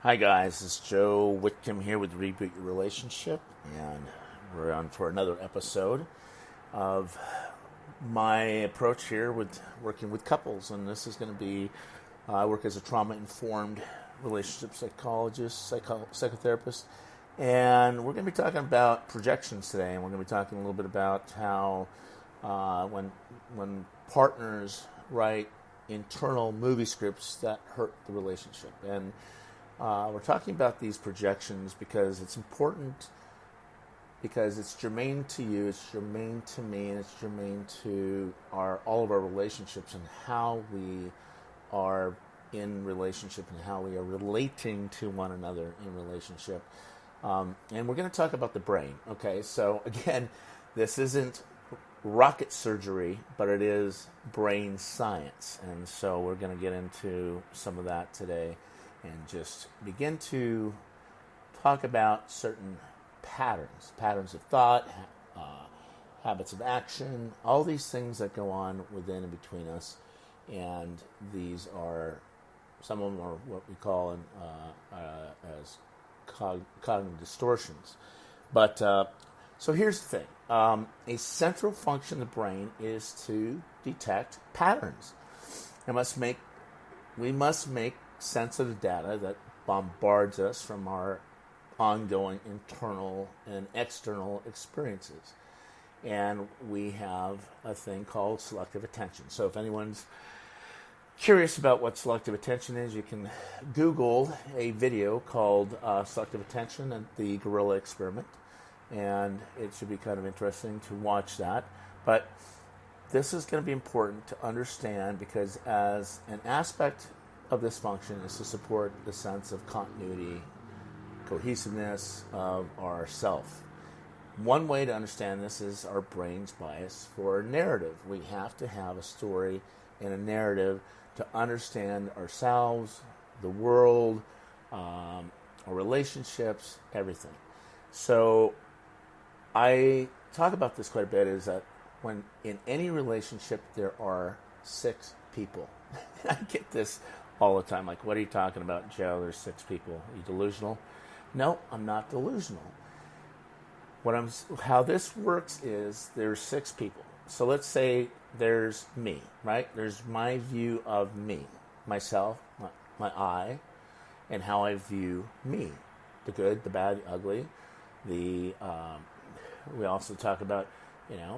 Hi guys, it's Joe Whitcomb here with Reboot Your Relationship, and we're on for another episode of my approach here with working with couples. And this is going to be, I work as a trauma-informed relationship psychologist, psychotherapist, and we're going to be talking about projections today, and we're going to be talking a little bit about how when partners write internal movie scripts that hurt the relationship. And we're talking about these projections because it's important, because it's germane to you, it's germane to me, and it's germane to all of our relationships and how we are in relationship and how we are relating to one another in relationship. And we're going to talk about the brain. Okay, so again, this isn't rocket surgery, but it is brain science. And so we're going to get into some of that today and just begin to talk about certain patterns of thought, habits of action, all these things that go on within and between us. And these are, some of them are what we call as cognitive distortions. But so here's the thing. A central function of the brain is to detect patterns. We must make sense of the data that bombards us from our ongoing internal and external experiences. And we have a thing called selective attention. So if anyone's curious about what selective attention is, you can Google a video called Selective Attention and the Gorilla Experiment. And it should be kind of interesting to watch that. But this is going to be important to understand, because as an aspect of this function is to support the sense of continuity, cohesiveness of our self. One way to understand this is our brain's bias for narrative. We have to have a story and a narrative to understand ourselves, the world, our relationships, everything. So I talk about this quite a bit, is that when in any relationship there are 6 people. I get this all the time, like, what are you talking about, Joe? There's 6 people. Are you delusional? No, I'm not delusional. How this works is there's 6 people. So let's say there's me, right? There's my view of me, myself, my I, and how I view me, the good, the bad, the ugly. We also talk about,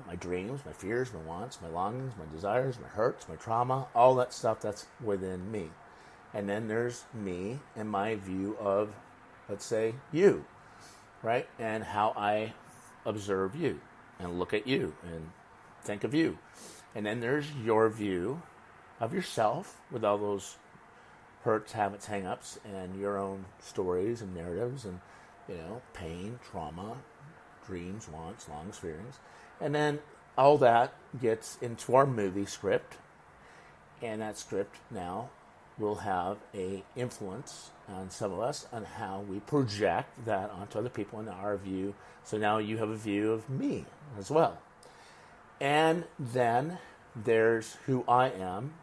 my dreams, my fears, my wants, my longings, my desires, my hurts, my trauma, all that stuff that's within me. And then there's me and my view of, let's say, you, right? And how I observe you and look at you and think of you. And then there's your view of yourself with all those hurts, habits, hang-ups, and your own stories and narratives and, pain, trauma, dreams, wants, longings, feelings. And then all that gets into our movie script. And that script now will have a influence on some of us on how we project that onto other people in our view. So now you have a view of me as well. And then there's who I am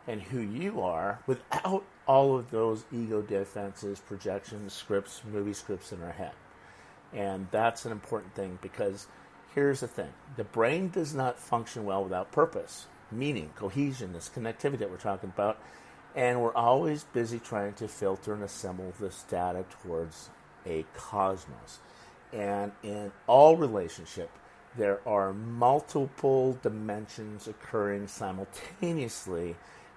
and who you are without all of those ego defenses, projections, scripts, movie scripts in our head. And that's an important thing, because here's the thing. The brain does not function well without purpose, meaning, cohesion, this connectivity that we're talking about. And we're always busy trying to filter and assemble this data towards a cosmos. And in all relationship, there are multiple dimensions occurring simultaneously.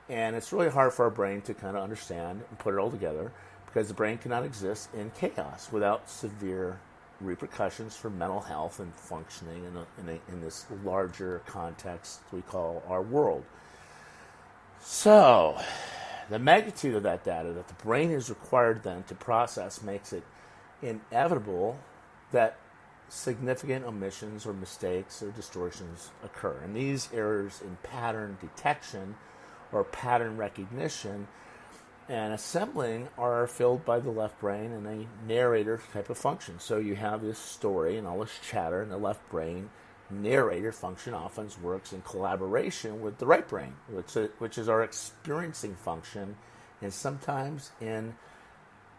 And it's really hard for our brain to kind of understand and put it all together, because the brain cannot exist in chaos without severe repercussions for mental health and functioning in this larger context we call our world. So the magnitude of that data that the brain is required then to process makes it inevitable that significant omissions or mistakes or distortions occur. And these errors in pattern detection or pattern recognition and assembling are filled by the left brain in a narrator type of function. So you have this story and all this chatter, and the left brain narrator function often works in collaboration with the right brain, which is our experiencing function, and sometimes in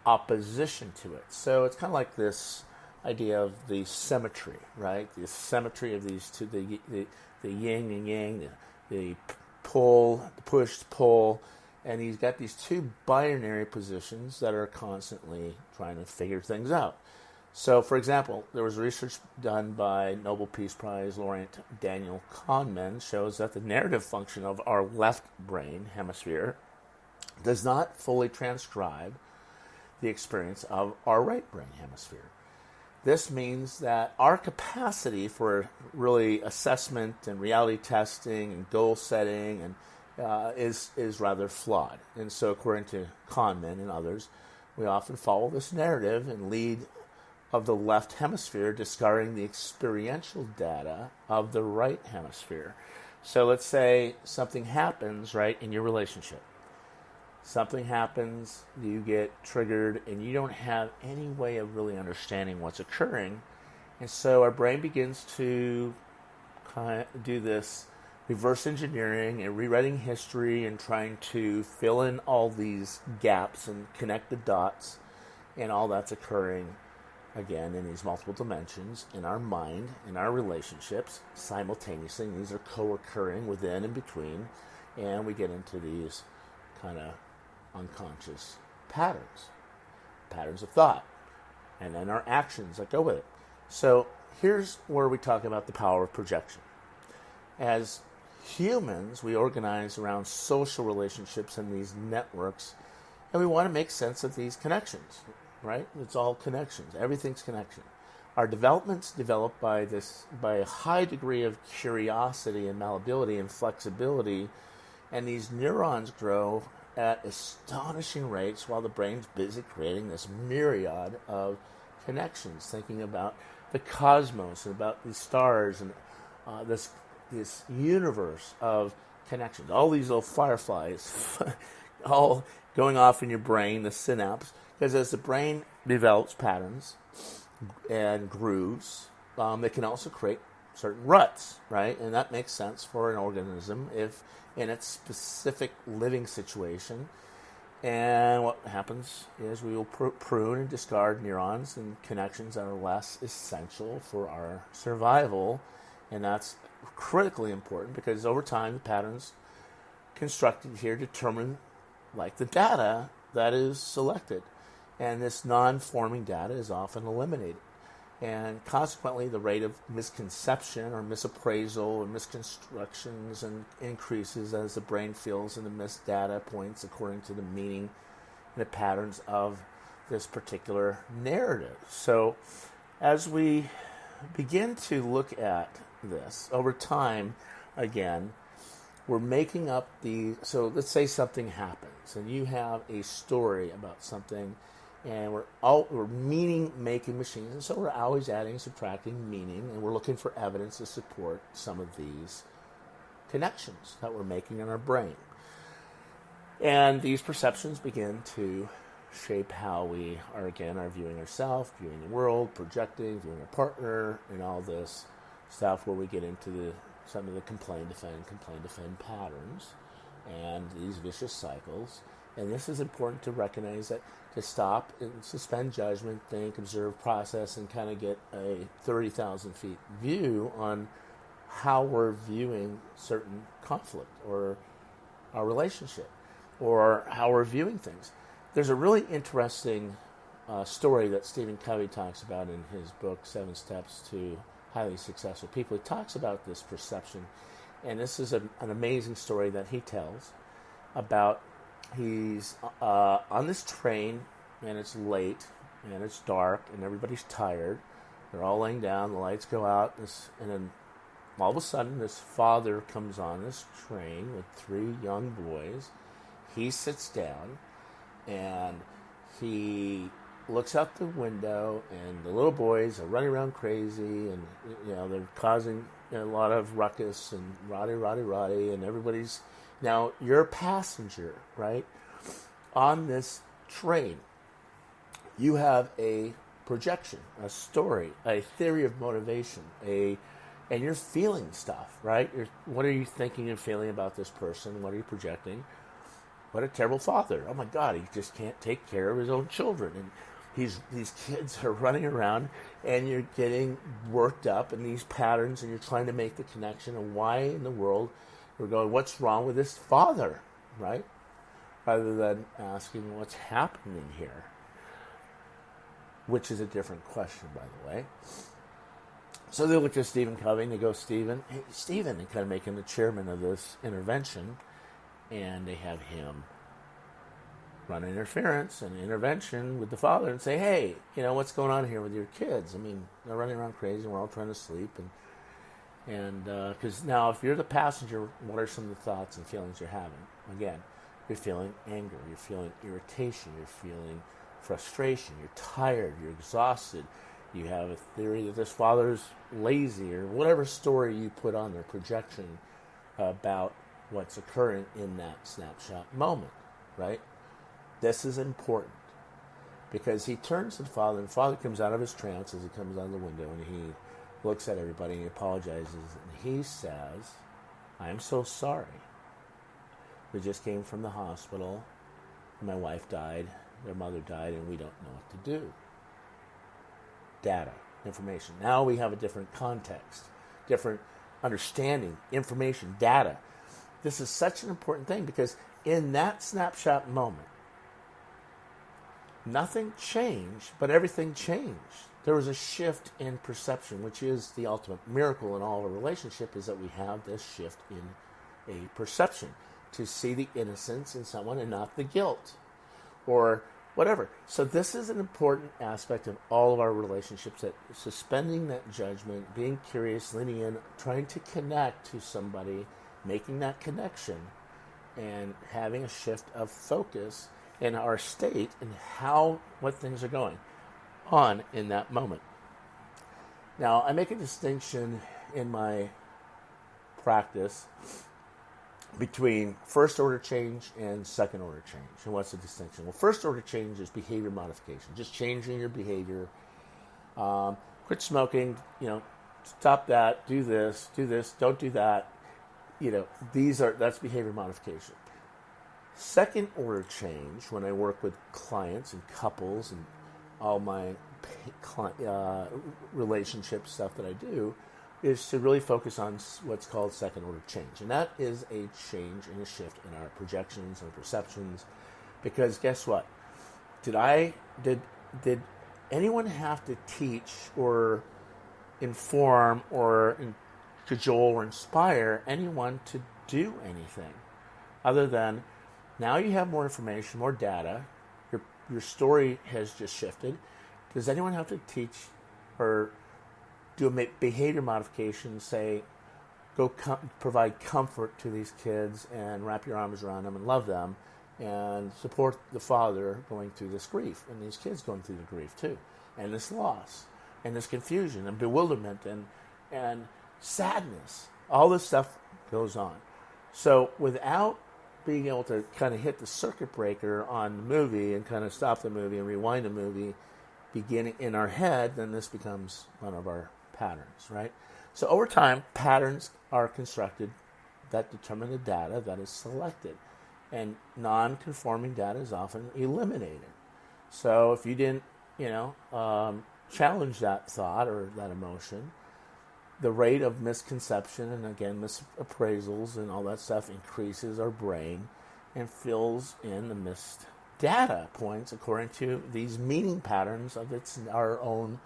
opposition to it. So it's kind of like this idea of the symmetry, right? The symmetry of these two, the yin and yang, the pull, the push, pull, and he's got these two binary positions that are constantly trying to figure things out. So, for example, there was research done by Nobel Peace Prize laureate Daniel Kahneman shows that the narrative function of our left brain hemisphere does not fully transcribe the experience of our right brain hemisphere. This means that our capacity for really assessment and reality testing and goal setting and is rather flawed. And so, according to Kahneman and others, we often follow this narrative and lead of the left hemisphere, discarding the experiential data of the right hemisphere. So let's say something happens, right, in your relationship. Something happens, you get triggered, and you don't have any way of really understanding what's occurring. And so our brain begins to kind of do this reverse engineering and rewriting history and trying to fill in all these gaps and connect the dots, and all that's occurring again in these multiple dimensions in our mind, in our relationships, simultaneously. And these are co-occurring within and between, and we get into these kind of unconscious patterns of thought, and then our actions that go with it. So here's where we talk about the power of projection. As humans, we organize around social relationships and these networks, and we want to make sense of these connections, right? It's all connections. Everything's connection. Our development's developed by a high degree of curiosity and malleability and flexibility, and these neurons grow at astonishing rates while the brain's busy creating this myriad of connections, thinking about the cosmos and about the stars and this universe of connections. All these little fireflies all going off in your brain, the synapse, because as the brain develops patterns and grooves, it can also create certain ruts, right? And that makes sense for an organism if in its specific living situation. And what happens is we will prune and discard neurons and connections that are less essential for our survival. And that's critically important because over time the patterns constructed here determine like the data that is selected. And this non-forming data is often eliminated. And consequently, the rate of misconception or misappraisal or misconstructions and increases as the brain fills in the missed data points according to the meaning and the patterns of this particular narrative. So as we begin to look at this, over time, again, we're making up so let's say something happens and you have a story about something, and we're meaning-making machines, and so we're always adding, subtracting meaning, and we're looking for evidence to support some of these connections that we're making in our brain. And these perceptions begin to shape how we are viewing ourselves, viewing the world, projecting, viewing our partner, and all this stuff where we get into some of the complain, defend patterns, and these vicious cycles. And this is important to recognize, that to stop and suspend judgment, think, observe, process, and kind of get a 30,000 feet view on how we're viewing certain conflict or our relationship or how we're viewing things. There's a really interesting story that Stephen Covey talks about in his book, 7 Steps to Highly Successful People. He talks about this perception, and this is an amazing story that he tells about he's on this train, and it's late, and it's dark, and everybody's tired. They're all laying down, the lights go out, and then all of a sudden this father comes on this train with 3 young boys. He sits down, and he looks out the window, and the little boys are running around crazy, and they're causing a lot of ruckus and roddy, and everybody's... Now, you're a passenger, right? On this train, you have a projection, a story, a theory of motivation, and you're feeling stuff, right? What are you thinking and feeling about this person? What are you projecting? what a terrible father. Oh my God, he just can't take care of his own children. And these kids are running around, and you're getting worked up in these patterns, and you're trying to make the connection of why in the world we're going, what's wrong with this father, right? Rather than asking what's happening here, which is a different question, by the way. So they look at Stephen Covey, and they go, Stephen, hey, Stephen, and kind of make him the chairman of this intervention, and they have him run interference and intervention with the father and say, hey, what's going on here with your kids? I mean, they're running around crazy, and we're all trying to sleep, and because now if you're the passenger, what are some of the thoughts and feelings you're having? Again, you're feeling anger, you're feeling irritation, you're feeling frustration, you're tired, you're exhausted, you have a theory that this father's lazy, or whatever story you put on their projection about what's occurring in that snapshot moment, right? This is important because he turns to the father, and the father comes out of his trance as he comes out of the window, and he looks at everybody and he apologizes, and he says, I'm so sorry. We just came from the hospital. My wife died, their mother died, and we don't know what to do. Data, information. Now we have a different context, different understanding, information, data. This is such an important thing because in that snapshot moment, nothing changed, but everything changed. There was a shift in perception, which is the ultimate miracle in all of a relationship, is that we have this shift in a perception to see the innocence in someone and not the guilt or whatever. So this is an important aspect of all of our relationships, that suspending that judgment, being curious, leaning in, trying to connect to somebody, making that connection, and having a shift of focus in our state and what things are going on in that moment. Now, I make a distinction in my practice between first order change and second order change. And what's the distinction? Well, first order change is behavior modification, just changing your behavior. Quit smoking, stop that, do this, don't do that. That's behavior modification. Second order change, when I work with clients and couples and all my relationship stuff that I do, is to really focus on what's called second order change. And that is a change and a shift in our projections and perceptions. Because guess what? Did anyone have to teach or inform or cajole or inspire anyone to do anything other than now you have more information, more data, your story has just shifted. Does anyone have to teach or do a behavior modification, say, provide comfort to these kids and wrap your arms around them and love them and support the father going through this grief and these kids going through the grief too, and this loss and this confusion and bewilderment and sadness. All this stuff goes on. So without being able to kind of hit the circuit breaker on the movie and kind of stop the movie and rewind the movie beginning in our head, then this becomes one of our patterns, right? So over time, patterns are constructed that determine the data that is selected, and non-conforming data is often eliminated. So if you didn't, challenge that thought or that emotion, the rate of misconception and again misappraisals and all that stuff increases our brain and fills in the missed data points according to these meaning patterns of our own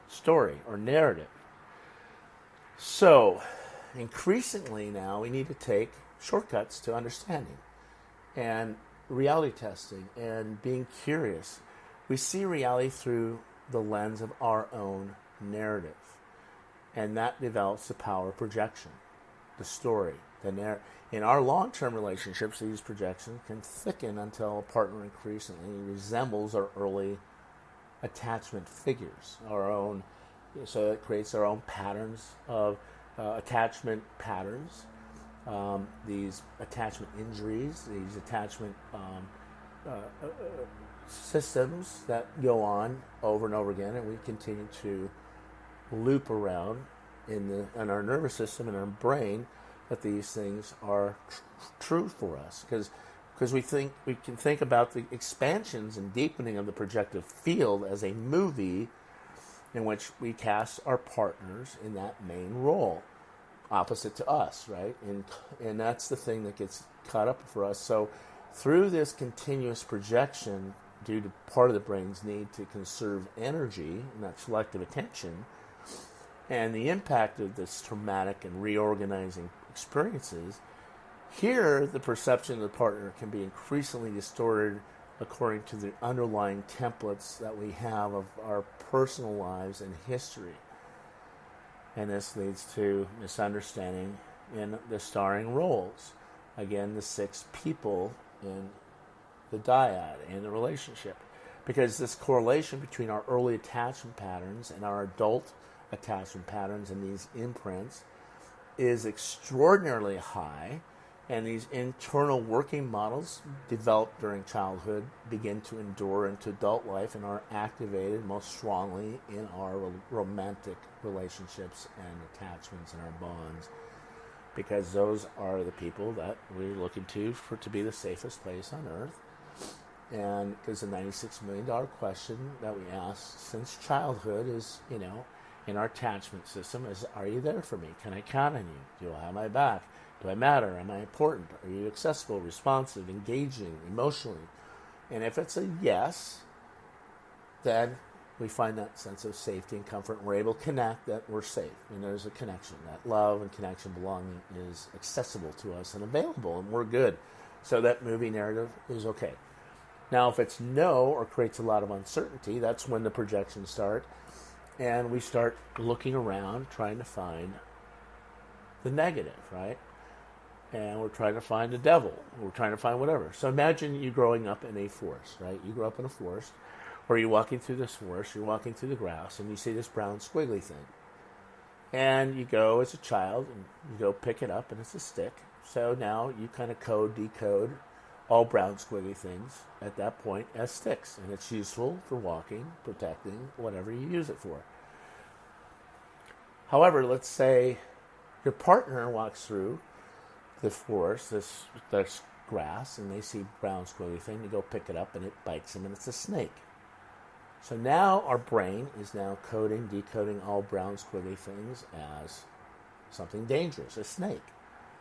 story or narrative. So, increasingly now we need to take shortcuts to understanding and reality testing and being curious. We see reality through the lens of our own narrative, and that develops the power of projection, the story, the narrative. In our long-term relationships, these projections can thicken until a partner increasingly resembles our early attachment figures, our own. So it creates our own patterns of attachment patterns, these attachment injuries, these attachment systems that go on over and over again, and we continue to loop around in our nervous system and our brain that these things are true for us. Because because we can think about the expansions and deepening of the projective field as a movie in which we cast our partners in that main role, opposite to us, right? And that's the thing that gets caught up for us. So through this continuous projection, due to part of the brain's need to conserve energy and that selective attention, and the impact of this traumatic and reorganizing experiences, here the perception of the partner can be increasingly distorted according to the underlying templates that we have of our personal lives and history. And this leads to misunderstanding in the starring roles. Again, the 6 people in the dyad, in the relationship. Because this correlation between our early attachment patterns and our adult attachment patterns and these imprints is extraordinarily high, and these internal working models developed during childhood begin to endure into adult life and are activated most strongly in our romantic relationships and attachments and our bonds, because those are the people that we're looking to be the safest place on earth. And because the $96 million question that we ask since childhood is, in our attachment system is, are you there for me? Can I count on you? Do I have my back? Do I matter? Am I important? Are you accessible, responsive, engaging, emotionally? And if it's a yes, then we find that sense of safety and comfort, and we're able to connect that we're safe. And there's a connection. That love and connection, belonging is accessible to us and available, and we're good. So that movie narrative is okay. Now, if it's no or creates a lot of uncertainty, that's when the projections start, and we start looking around trying to find the negative, right? And we're trying to find the devil. We're trying to find whatever. So imagine you growing up in a forest, right? You grow up in a forest, or you're walking through this forest, you're walking through the grass, and you see this brown squiggly thing. And you go as a child, and you go pick it up, and it's a stick. So now you kind of decode all brown squiggly things at that point as sticks. And it's useful for walking, protecting, whatever you use it for. However, let's say your partner walks through the forest, this grass, and they see brown squiggly thing. They go pick it up, and it bites them, and it's a snake. So now our brain is now decoding all brown squiggly things as something dangerous, a snake.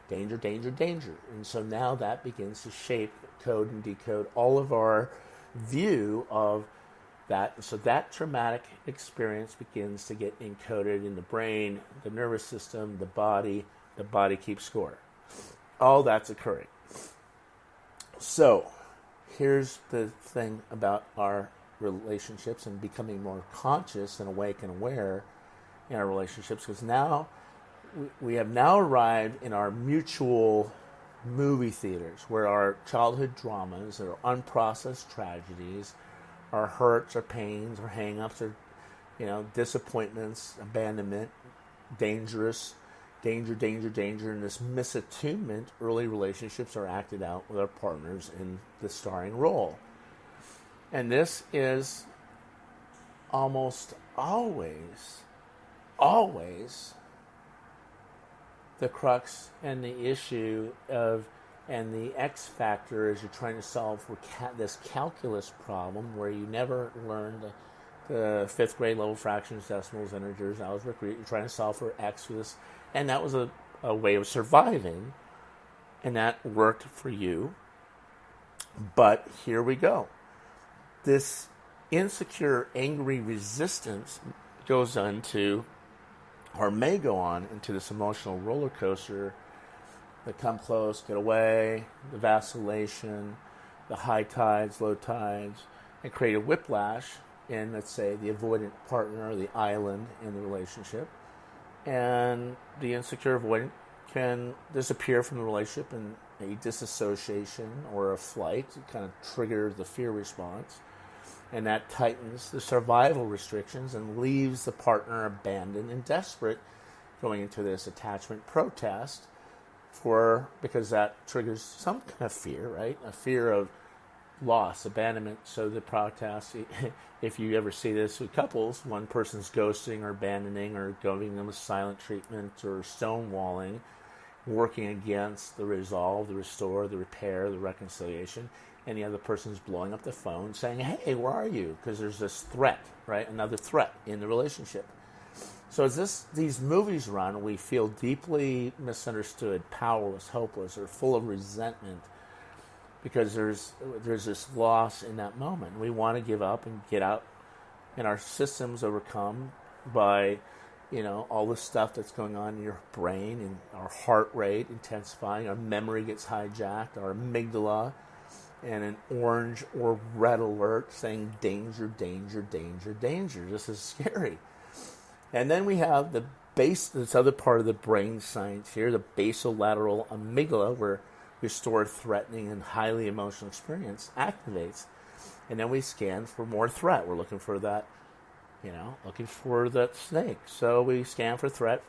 Danger, danger, danger. And so now that begins to shape, code, and decode all of our view of that. So that traumatic experience begins to get encoded in the brain, the nervous system, the body. The body keeps score. All that's occurring. So here's the thing about our relationships and becoming more conscious and awake and aware in our relationships, because now we have now arrived in our mutual movie theaters where our childhood dramas, our unprocessed tragedies, our hurts, our pains, our hang-ups, our disappointments, abandonment, danger, and this misattunement, early relationships are acted out with our partners in the starring role. And this is almost always the crux and the issue of, and the X factor is you're trying to solve for this calculus problem where you never learned the 5th grade level fractions, decimals, integers, algebra. You're trying to solve for X for this. And that was a way of surviving, and that worked for you. But here we go. This insecure, angry resistance goes on to, or may go on into this emotional roller coaster, the come close, get away, the vacillation, the high tides, low tides, and create a whiplash in, let's say, the avoidant partner or the island in the relationship. And the insecure avoidant can disappear from the relationship in a disassociation or a flight to kind of trigger the fear response. And that tightens the survival restrictions and leaves the partner abandoned and desperate, going into this attachment protest because that triggers some kind of fear, right? A fear of loss, abandonment. So the protest, if you ever see this with couples, one person's ghosting or abandoning or giving them a silent treatment or stonewalling, working against the resolve, the restore, the repair, the reconciliation, and the other person's blowing up the phone saying, hey, where are you? Because there's this threat, right? Another threat in the relationship. So as these movies run, we feel deeply misunderstood, powerless, hopeless, or full of resentment because there's this loss in that moment. We want to give up and get out, and our system's overcome by, all the stuff that's going on in your brain, and our heart rate intensifying, our memory gets hijacked, our amygdala, and an orange or red alert saying danger, danger, danger, danger. This is scary. And then we have this other part of the brain science here, the basolateral amygdala, where restored threatening and highly emotional experience activates. And then we scan for more threat. We're looking for that, looking for that snake. So we scan for threat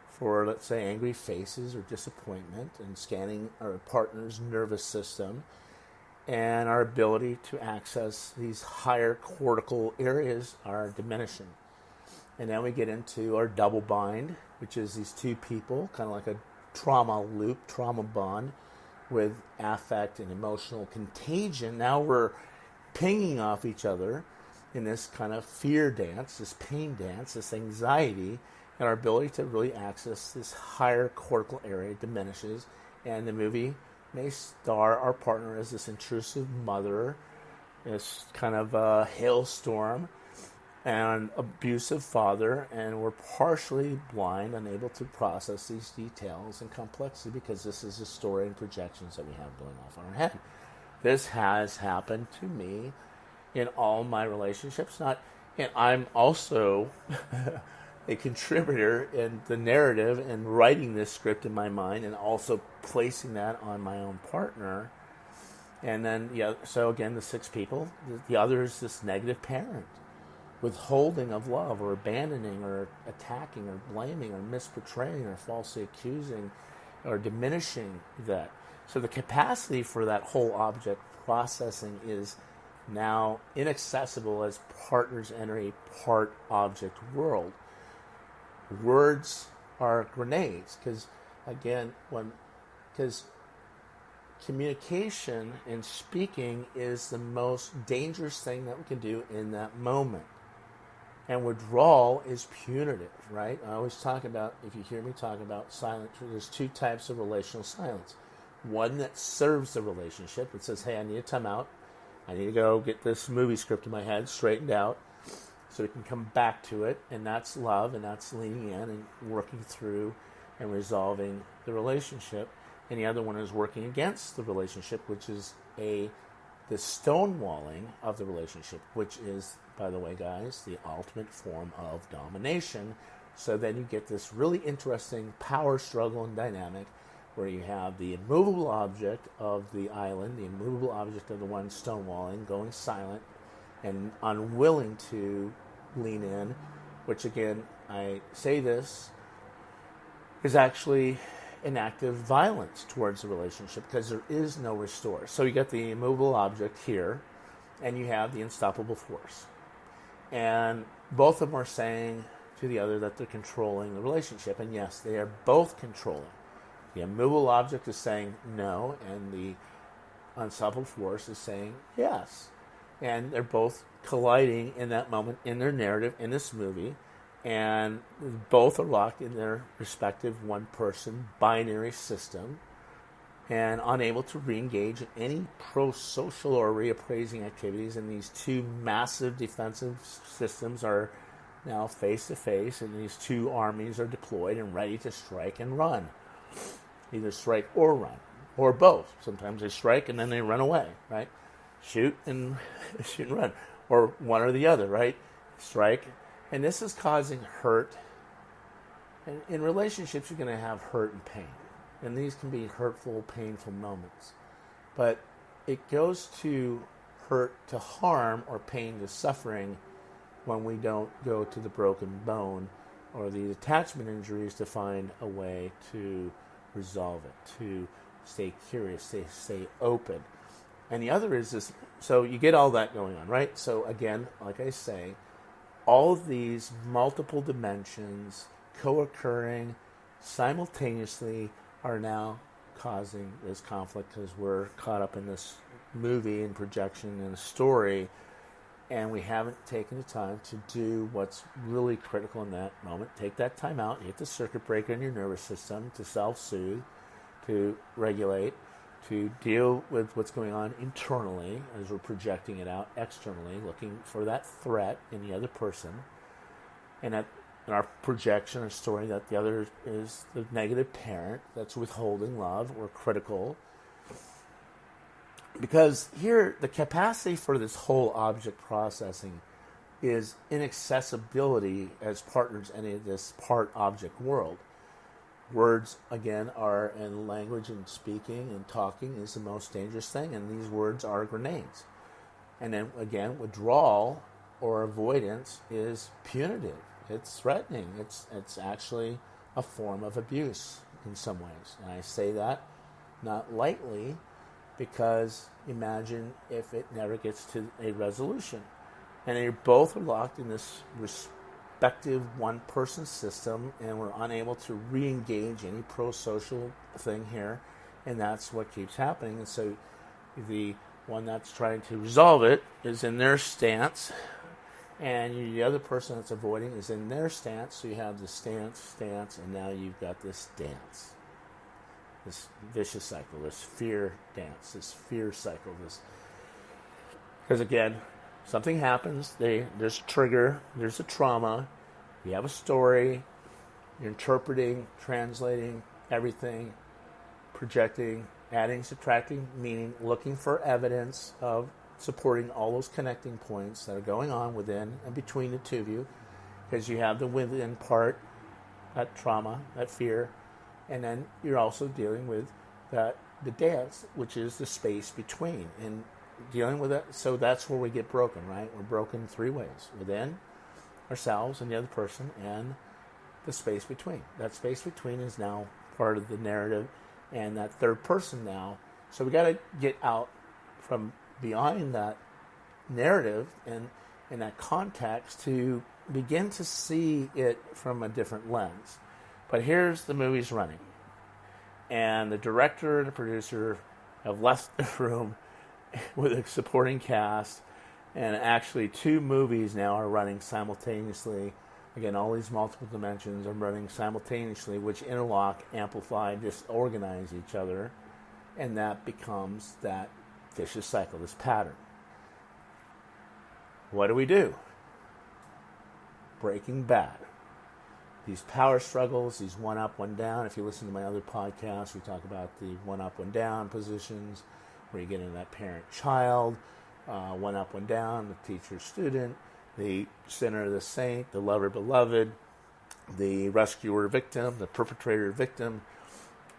for, let's say, angry faces or disappointment, and scanning our partner's nervous system and our ability to access these higher cortical areas are diminishing. And then we get into our double bind, which is these two people, kind of like a trauma loop, trauma bond with affect and emotional contagion. Now we're pinging off each other in this kind of fear dance, this pain dance, this anxiety, and our ability to really access this higher cortical area diminishes. And the movie may star our partner as this intrusive mother, this kind of hailstorm, and abusive father, and we're partially blind, unable to process these details and complexity because this is the story and projections that we have going off in our head. This has happened to me in all my relationships. And I'm also a contributor in the narrative and writing this script in my mind, and also placing that on my own partner. And then, so again, the 6 people. The other is this negative parent, withholding of love, or abandoning, or attacking, or blaming, or misportraying, or falsely accusing, or diminishing that. So the capacity for that whole object processing is now inaccessible as partners enter a part-object world. Words are grenades, because communication and speaking is the most dangerous thing that we can do in that moment. And withdrawal is punitive, right? I always talk about, if you hear me talk about silence, there's 2 types of relational silence. One that serves the relationship. It says, hey, I need a time out. I need to go get this movie script in my head straightened out so we can come back to it. And that's love, and that's leaning in and working through and resolving the relationship. And the other one is working against the relationship, which is the stonewalling of the relationship, which is, by the way, guys, the ultimate form of domination. So then you get this really interesting power struggle and dynamic where you have the immovable object of the island, the immovable object of the one stonewalling, going silent and unwilling to lean in, which again, I say this, is actually an act of violence towards the relationship because there is no restore. So you get the immovable object here, and you have the unstoppable force. And both of them are saying to the other that they're controlling the relationship. And yes, they are both controlling. The immovable object is saying no, and the unstoppable force is saying yes. And they're both colliding in that moment in their narrative in this movie. And both are locked in their respective one-person binary system and unable to re-engage in any pro-social or reappraising activities. And these 2 massive defensive systems are now face-to-face, and these 2 armies are deployed and ready to strike and run. Either strike or run, or both. Sometimes they strike and then they run away, right? Shoot and run. Or one or the other, right? Strike. And this is causing hurt. And in relationships, you're going to have hurt and pain. And these can be hurtful, painful moments. But it goes to hurt to harm or pain to suffering when we don't go to the broken bone or the attachment injuries to find a way to resolve it, to stay curious, stay open. And the other is this, so you get all that going on, right? So again, like I say, all of these multiple dimensions co-occurring simultaneously are now causing this conflict because we're caught up in this movie and projection and a story, and we haven't taken the time to do what's really critical in that moment. Take that time out, hit the circuit breaker in your nervous system to self-soothe, to regulate, to deal with what's going on internally as we're projecting it out externally, looking for that threat in the other person. And in our projection or story, that the other is the negative parent that's withholding love or critical. Because here, the capacity for this whole object processing is inaccessibility as partners in this part-object world. Words, again, are in language and speaking and talking is the most dangerous thing, and these words are grenades. And then, again, withdrawal or avoidance is punitive. It's threatening. It's actually a form of abuse in some ways. And I say that not lightly, because imagine if it never gets to a resolution. And you're both locked in this respective one-person system, and we're unable to re-engage any pro-social thing here, and that's what keeps happening. And so the one that's trying to resolve it is in their stance, and the other person that's avoiding is in their stance. So you have the stance, and now you've got this dance. This vicious cycle, this fear dance, this fear cycle, because again, something happens, there's a trigger, there's a trauma, you have a story, you're interpreting, translating everything, projecting, adding, subtracting, meaning, looking for evidence of supporting all those connecting points that are going on within and between the two of you, because you have the within part, that trauma, that fear, and then you're also dealing with the dance, which is the space between, and dealing with it. So that's where we get broken, right? We're broken three ways: within ourselves and the other person, and the space between. That space between is now part of the narrative, and that third person now. So we got to get out from behind that narrative and in that context to begin to see it from a different lens. But here's the movie's running, and the director and the producer have left the room with a supporting cast, and actually two movies now are running simultaneously. Again, all these multiple dimensions are running simultaneously, which interlock, amplify, disorganize each other, and that becomes that vicious cycle, this pattern. What do? Breaking Bad. These power struggles, these one up, one down. If you listen to my other podcasts, we talk about the one up, one down positions, where you get into that parent-child, one up, one down, the teacher-student, the sinner, the saint, the lover-beloved, the rescuer-victim, the perpetrator-victim,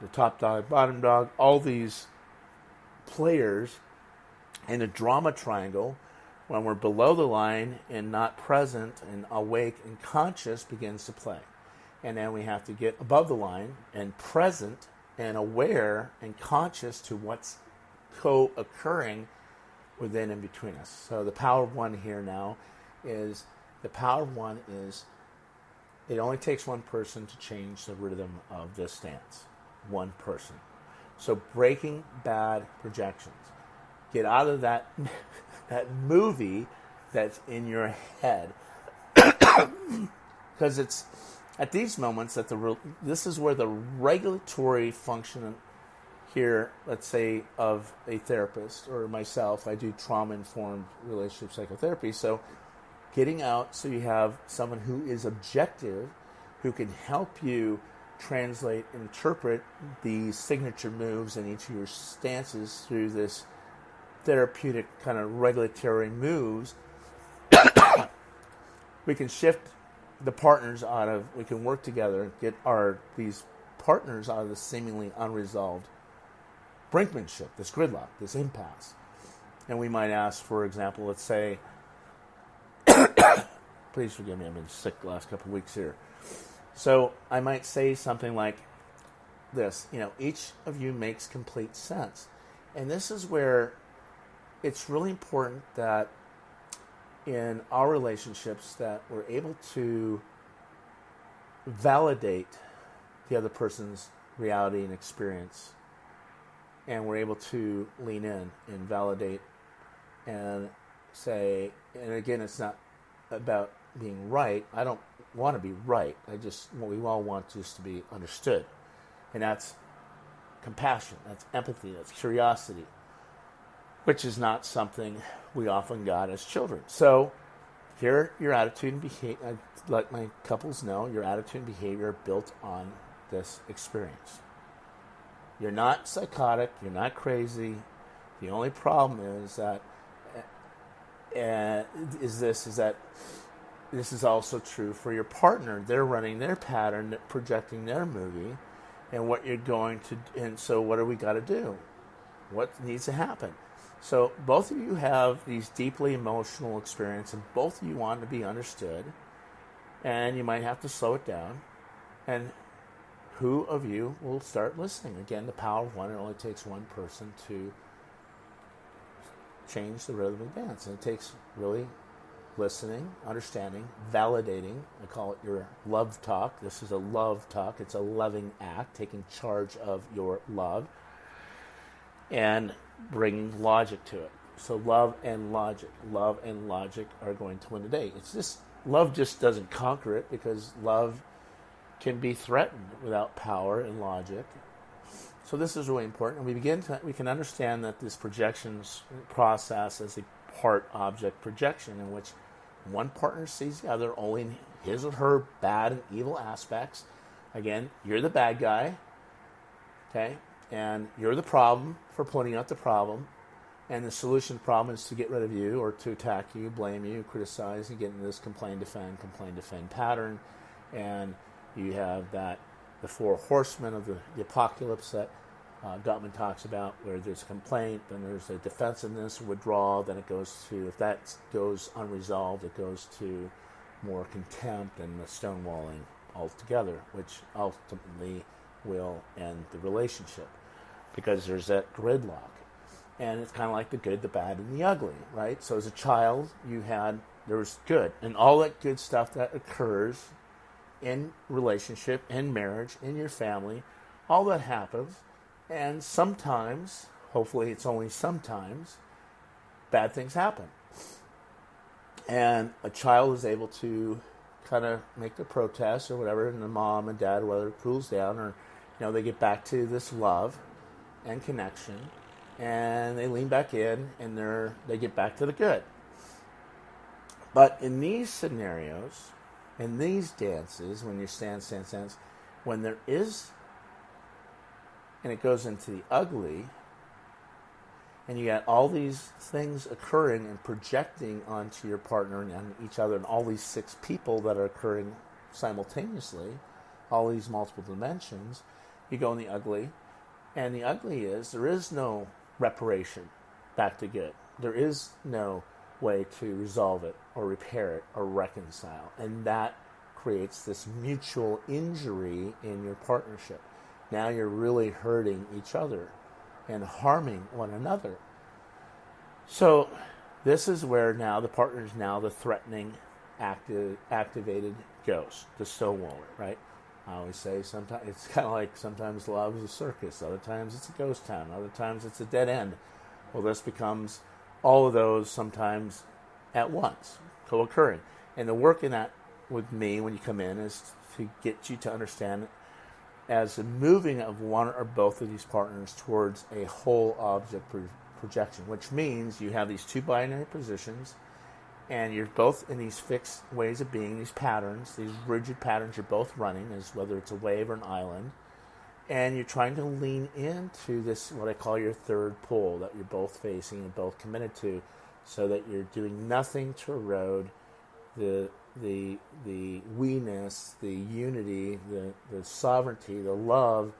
the top dog, bottom dog, all these players in a drama triangle. When we're below the line and not present and awake and conscious begins to play. And then we have to get above the line and present and aware and conscious to what's co-occurring within and between us. So the power of one here now is, it only takes one person to change the rhythm of this dance. One person. So breaking bad projections. Get out of that movie that's in your head. Because it's at these moments that this is where the regulatory function here, let's say, of a therapist or myself, I do trauma-informed relationship psychotherapy, so getting out so you have someone who is objective, who can help you translate and interpret the signature moves in each of your stances through this therapeutic kind of regulatory moves. We can shift the partners we can work together and get these partners out of this seemingly unresolved brinkmanship, this gridlock, this impasse. And we might ask, for example, let's say, please forgive me, I've been sick the last couple of weeks here. So I might say something like this, each of you makes complete sense. And this is where it's really important that in our relationships that we're able to validate the other person's reality and experience. And we're able to lean in and validate and say, and again, it's not about being right. I don't want to be right. We all want just to be understood. And that's compassion, that's empathy, that's curiosity, which is not something we often got as children. So here, your attitude and behavior, I let my couples know, your attitude and behavior are built on this experience. You're not psychotic, you're not crazy. The only problem is that this is also true for your partner. They're running their pattern, projecting their movie, and what you're going to, and so what do we got to do? What needs to happen? So both of you have these deeply emotional experiences, and both of you want to be understood, and you might have to slow it down. And who of you will start listening? Again, the power of one. It only takes one person to change the rhythm of the dance. And it takes really listening, understanding, validating. I call it your love talk. This is a love talk. It's a loving act, taking charge of your love and bringing logic to it. So love and logic are going to win the day. It's just, love just doesn't conquer it, because love can be threatened without power and logic. So this is really important. And we can understand that this projections process is a part-object projection in which one partner sees the other only in his or her bad and evil aspects. Again, you're the bad guy, okay? And you're the problem for pointing out the problem. And the solution to the problem is to get rid of you, or to attack you, blame you, criticize, and get into this complain, defend pattern. And you have the four horsemen of the apocalypse that Gottman talks about, where there's a complaint, then there's a defensiveness, withdrawal, then it goes to, if that goes unresolved, it goes to more contempt and the stonewalling altogether, which ultimately will end the relationship, because there's that gridlock. And it's kind of like the good, the bad, and the ugly, right? So as a child, there was good, and all that good stuff that occurs in relationship, in marriage, in your family, all that happens. And sometimes, hopefully it's only sometimes, bad things happen. And a child is able to kind of make the protest or whatever, and the mom and dad, whether it cools down, or they get back to this love and connection, and they lean back in, and they get back to the good. But in these scenarios, in these dances, when you stand, when there is, and it goes into the ugly, and you got all these things occurring and projecting onto your partner and on each other, and all these six people that are occurring simultaneously, all these multiple dimensions, you go in the ugly, and the ugly is there is no reparation back to good. There is no way to resolve it or repair it or reconcile, and that creates this mutual injury in your partnership. Now you're really hurting each other and harming one another. So this is where now the partner is now the threatening, activated ghost, the stonewaller, right? I always say sometimes it's kind of like sometimes love is a circus, other times it's a ghost town, other times it's a dead end. Well, this becomes all of those sometimes at once, co-occurring. And the work in that with me when you come in is to get you to understand as a moving of one or both of these partners towards a whole object projection, which means you have these two binary positions, and you're both in these fixed ways of being, these patterns, these rigid patterns you're both running, as whether it's a wave or an island, and you're trying to lean into this, what I call your third pole, that you're both facing and both committed to, so that you're doing nothing to erode the we-ness, the unity, the sovereignty, the love,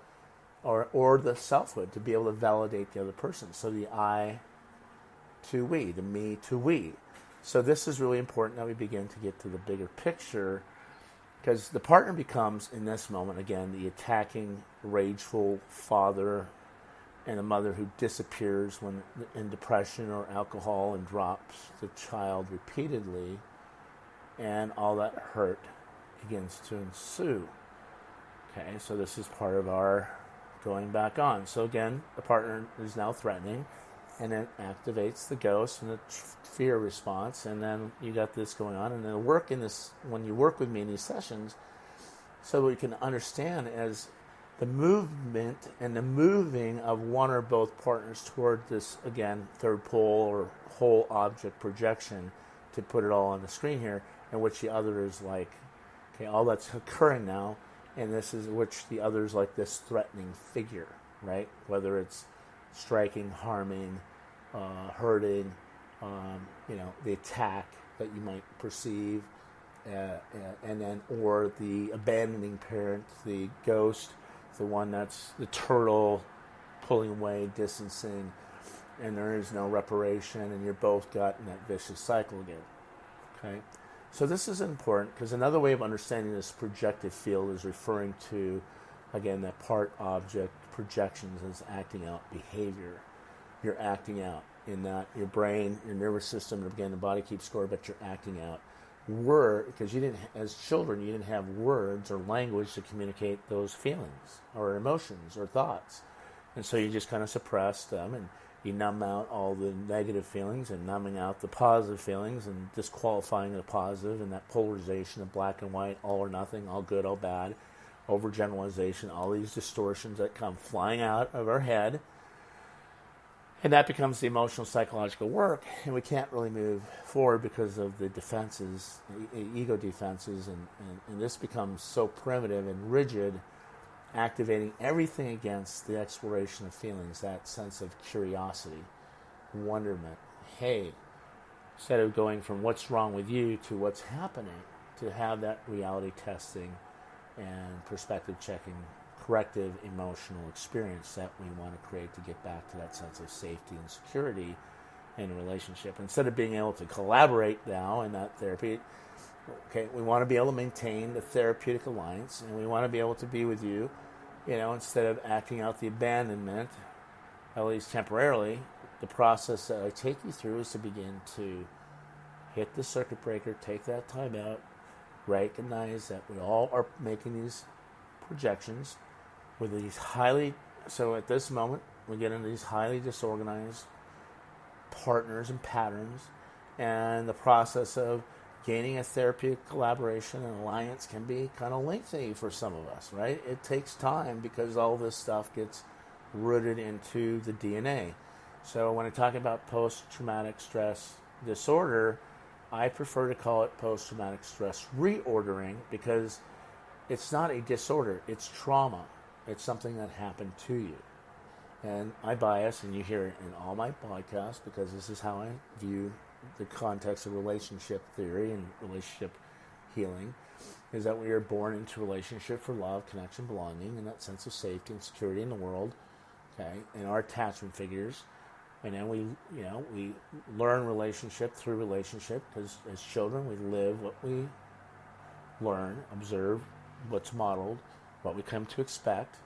or the selfhood, to be able to validate the other person. So the I to we, the me to we. So this is really important that we begin to get to the bigger picture, because the partner becomes, in this moment, again, the attacking, rageful father and a mother who disappears when in depression or alcohol and drops the child repeatedly, and all that hurt begins to ensue. Okay, so this is part of our going back on. So again, the partner is now threatening, and it activates the ghost and the fear response, and then you got this going on. And then work in this, when you work with me in these sessions, so we can understand as the movement and the moving of one or both partners toward this, again, third pole or whole object projection, to put it all on the screen here, in which the other is like, okay, all that's occurring now, and this is which the other is like this threatening figure, right? Whether it's striking, harming, hurting, the attack that you might perceive, and then, or the abandoning parent, the ghost, the one that's the turtle pulling away, distancing, and there is no reparation, and you're both got in that vicious cycle again. Okay, so this is important because another way of understanding this projective field is referring to, again, that part object projections as acting out behavior. You're acting out in that your brain, your nervous system, and again, the body keeps score, but you're acting out. Because you didn't, as children, you didn't have words or language to communicate those feelings or emotions or thoughts. And so you just kind of suppress them, and you numb out all the negative feelings and numbing out the positive feelings and disqualifying the positive, and that polarization of black and white, all or nothing, all good, all bad, overgeneralization, all these distortions that come flying out of our head. And that becomes the emotional psychological work, and we can't really move forward because of the defenses, ego defenses, and this becomes so primitive and rigid, activating everything against the exploration of feelings, that sense of curiosity, wonderment. Hey, instead of going from what's wrong with you to what's happening, to have that reality testing and perspective checking, corrective emotional experience that we want to create to get back to that sense of safety and security in a relationship. Instead of being able to collaborate now in that therapy, okay, we want to be able to maintain the therapeutic alliance, and we want to be able to be with you, instead of acting out the abandonment, at least temporarily. The process that I take you through is to begin to hit the circuit breaker, take that time out, recognize that we all are making these projections with these so at this moment, we get into these highly disorganized partners and patterns, and the process of gaining a therapeutic collaboration and alliance can be kind of lengthy for some of us, right? It takes time because all this stuff gets rooted into the DNA. So when I talk about post-traumatic stress disorder, I prefer to call it post-traumatic stress reordering, because it's not a disorder, it's trauma. It's something that happened to you. And I bias, and you hear it in all my podcasts, because this is how I view the context of relationship theory and relationship healing, is that we are born into relationship for love, connection, belonging, and that sense of safety and security in the world, okay, and our attachment figures. And then we learn relationship through relationship, because as children we live what we learn, observe what's modeled, what we come to expect,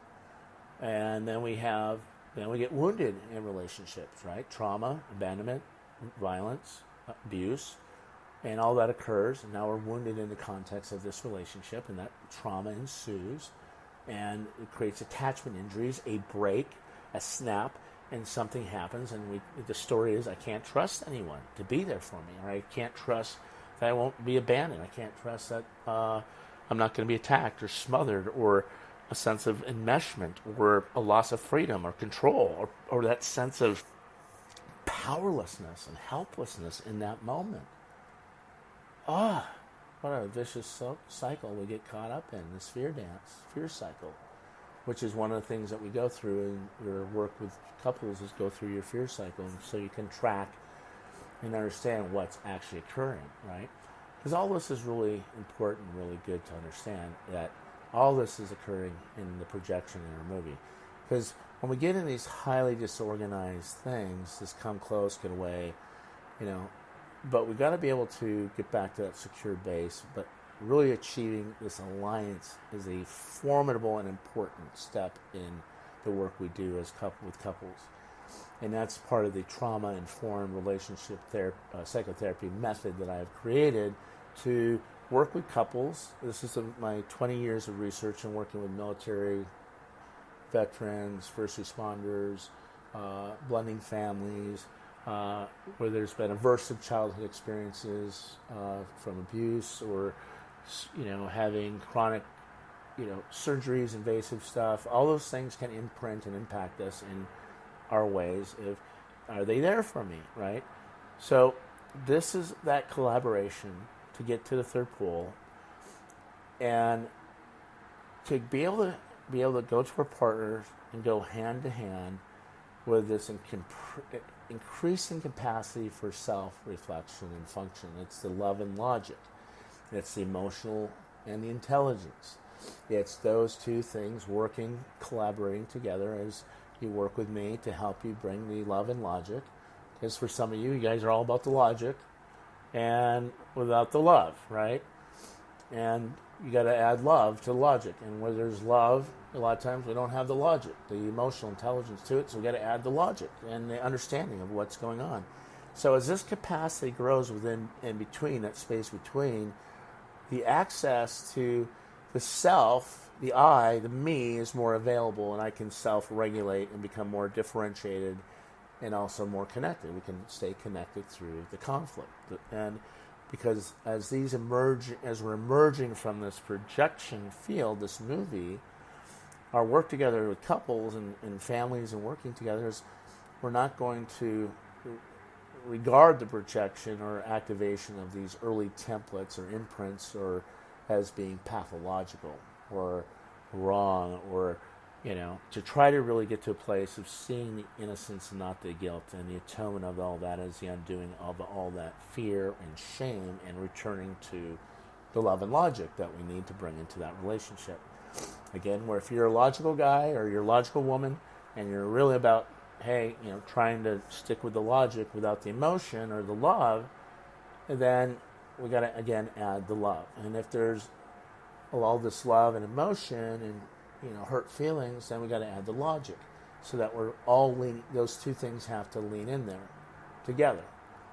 and then we get wounded in relationships, right? Trauma, abandonment, violence, abuse, and all that occurs, and now we're wounded in the context of this relationship, and that trauma ensues, and it creates attachment injuries, a break, a snap, and something happens, and the story is, I can't trust anyone to be there for me, or I can't trust that I won't be abandoned, I can't trust that I'm not going to be attacked or smothered, or a sense of enmeshment, or a loss of freedom or control, or that sense of powerlessness and helplessness in that moment. What a vicious cycle we get caught up in, this fear cycle, which is one of the things that we go through in your work with couples, is go through your fear cycle, so you can track and understand what's actually occurring, right? Because all this is really important, really good to understand that all this is occurring in the projection in our movie. Because when we get in these highly disorganized things, this come close, get away, but we've got to be able to get back to that secure base. But really achieving this alliance is a formidable and important step in the work we do with couples. And that's part of the trauma-informed relationship psychotherapy method that I've created to work with couples. This is my 20 years of research and working with military veterans, first responders, blending families, where there's been aversive childhood experiences from abuse, or having chronic surgeries, invasive stuff. All those things can imprint and impact us in our ways. Are they there for me, right? So this is that collaboration to get to the third pole, and to be able to go to our partners and go hand to hand with this increasing capacity for self-reflection and function. It's the love and logic. It's the emotional and the intelligence. It's those two things working, collaborating together as you work with me to help you bring the love and logic. Because for some of you guys are all about the logic and without the love, right? And you got to add love to logic. And where there's love, a lot of times we don't have the logic, the emotional intelligence to it, so we got to add the logic and the understanding of what's going on. So as this capacity grows within and between, that space between, the access to the self, the I, the me, is more available, and I can self-regulate and become more differentiated and also more connected. We can stay connected through the conflict. And because as we're emerging from this projection field, this movie, our work together with couples and families and working together is, we're not going to regard the projection or activation of these early templates or imprints or as being pathological or wrong, or to try to really get to a place of seeing the innocence and not the guilt, and the atonement of all that is the undoing of all that fear and shame, and returning to the love and logic that we need to bring into that relationship. Again, where if you're a logical guy or you're a logical woman and you're really about, trying to stick with the logic without the emotion or the love, then we got to, again, add the love. And if there's all this love and emotion and, hurt feelings, then we got to add the logic, so that we're all leaning, those two things have to lean in there together.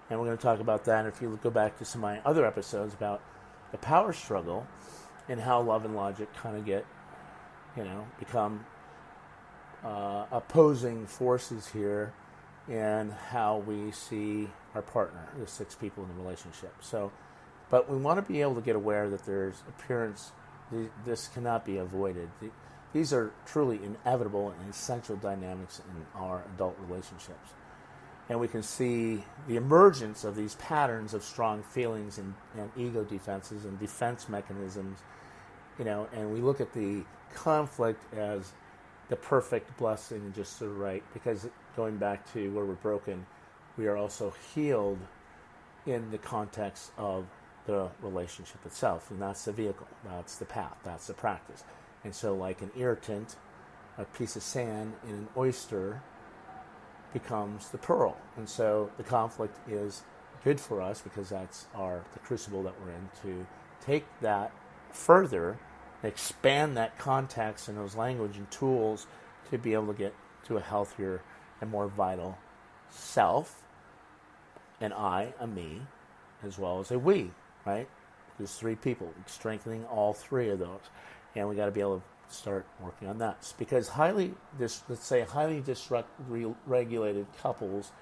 And we're going to talk about that if you go back to some of my other episodes about the power struggle and how love and logic kind of get, become opposing forces here, and how we see our partner, the 6 people in the relationship. So, but we want to be able to get aware that there's this cannot be avoided. These are truly inevitable and essential dynamics in our adult relationships. And we can see the emergence of these patterns of strong feelings and ego defenses and defense mechanisms, and we look at the conflict as the perfect blessing and just the right, because going back to where we're broken, we are also healed in the context of the relationship itself, and that's the vehicle, that's the path, that's the practice. And so like an irritant, a piece of sand in an oyster becomes the pearl. And so the conflict is good for us, because that's the crucible that we're in, to take that further, expand that context and those language and tools to be able to get to a healthier and more vital self, an I, a me, as well as a we, right? There's 3 people, strengthening all 3 of those. And we got to be able to start working on that. Because highly dysregulated couples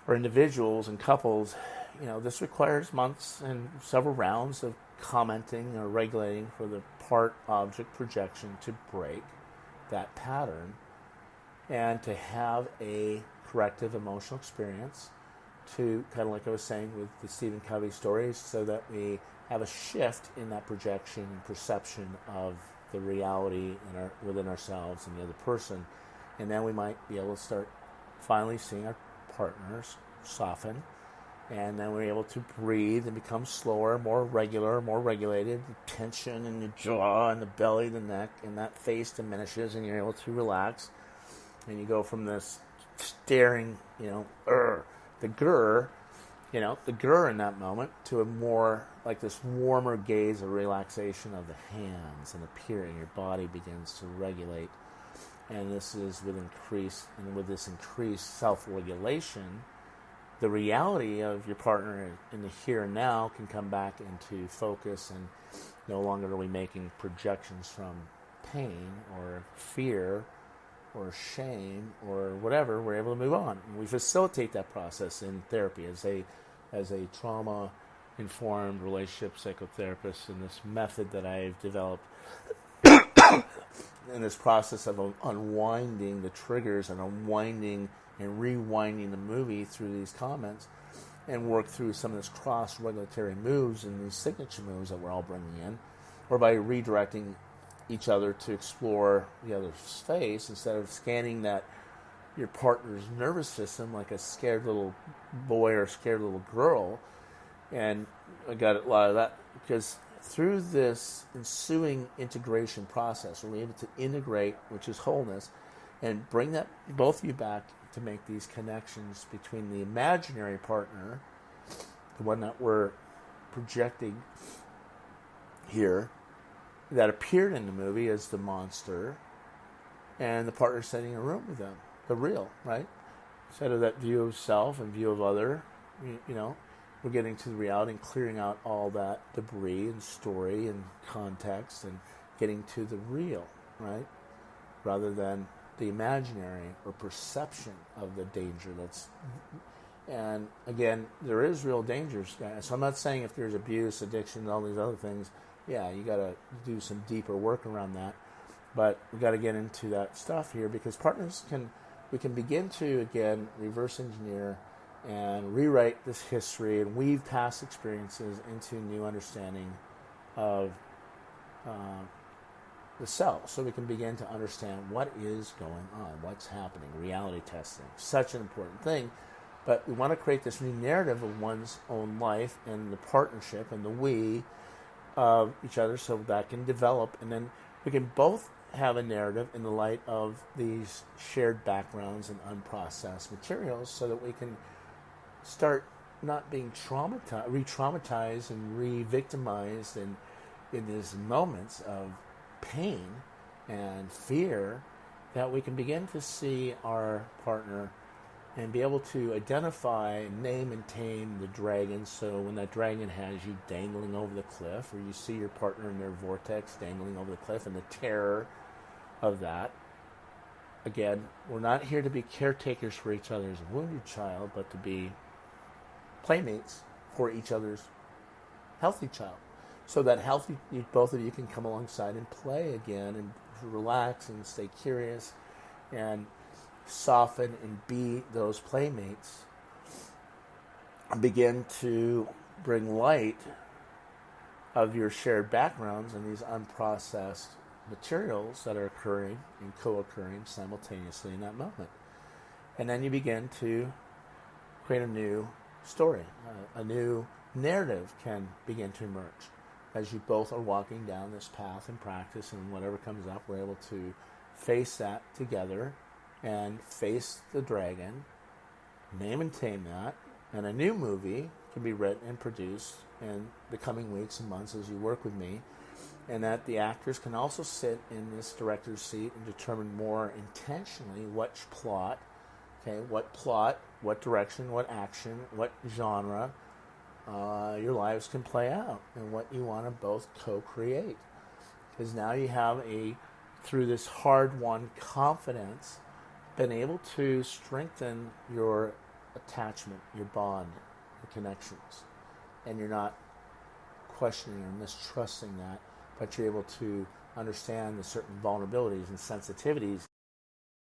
or individuals and couples, this requires months and several rounds of commenting or regulating for the part-object projection to break that pattern, and to have a corrective emotional experience, to kind of like I was saying with the Stephen Covey stories, so that we have a shift in that projection and perception of the reality within ourselves and the other person. And then we might be able to start finally seeing our partners soften, and then we're able to breathe and become slower, more regular, more regulated. The tension in the jaw and the belly, the neck, and that face diminishes, and you're able to relax. And you go from this staring, the grr in that moment, to a more like this warmer gaze of relaxation of the hands, and your body begins to regulate. And this is with this increased self-regulation, the reality of your partner in the here and now can come back into focus, and no longer are we making projections from pain or fear or shame or whatever, we're able to move on. And we facilitate that process in therapy as a trauma informed relationship psychotherapist, in this method that I've developed in this process of unwinding the triggers and unwinding and rewinding the movie through these comments, and work through some of this cross-regulatory moves and these signature moves that we're all bringing in, or by redirecting each other to explore the other's face instead of scanning that your partner's nervous system like a scared little boy or scared little girl. And I got a lot of that because through this ensuing integration process, we're able to integrate, which is wholeness, and bring that both of you back to make these connections between the imaginary partner, the one that we're projecting here, that appeared in the movie as the monster, and the partner sitting in a room with them, the real, right? Instead of that view of self and view of other, you know, we're getting to the reality and clearing out all that debris and story and context and getting to the real, right? Rather than the imaginary or perception of the danger that's... And again, there is real dangers, guys. So I'm not saying if there's abuse, addiction, and all these other things, yeah, you got to do some deeper work around that. But we got to get into that stuff here because we can begin to, again, reverse engineer and rewrite this history and weave past experiences into new understanding of the self, so we can begin to understand what is going on, what's happening, reality testing, such an important thing. But we want to create this new narrative of one's own life and the partnership and the we of each other so that can develop, and then we can both have a narrative in the light of these shared backgrounds and unprocessed materials so that we can start not being re-traumatized and re-victimized in these moments of pain and fear, that we can begin to see our partner and be able to identify, name, and tame the dragon. So when that dragon has you dangling over the cliff, or you see your partner in their vortex dangling over the cliff, and the terror of that. Again, we're not here to be caretakers for each other's wounded child, but to be playmates for each other's healthy child. So that healthy, both of you can come alongside and play again and relax and stay curious and soften and be those playmates and begin to bring light of your shared backgrounds and these unprocessed materials that are occurring and co-occurring simultaneously in that moment. And then you begin to create a new story. A new narrative can begin to emerge. As you both are walking down this path in practice, and whatever comes up, we're able to face that together and face the dragon, name and tame that, and a new movie can be written and produced in the coming weeks and months as you work with me, and that the actors can also sit in this director's seat and determine more intentionally which plot, what direction, what action, what genre your lives can play out, and what you want to both co-create. Because now you have through this hard-won confidence, been able to strengthen your attachment, your bond, your connections. And you're not questioning or mistrusting that, but you're able to understand the certain vulnerabilities and sensitivities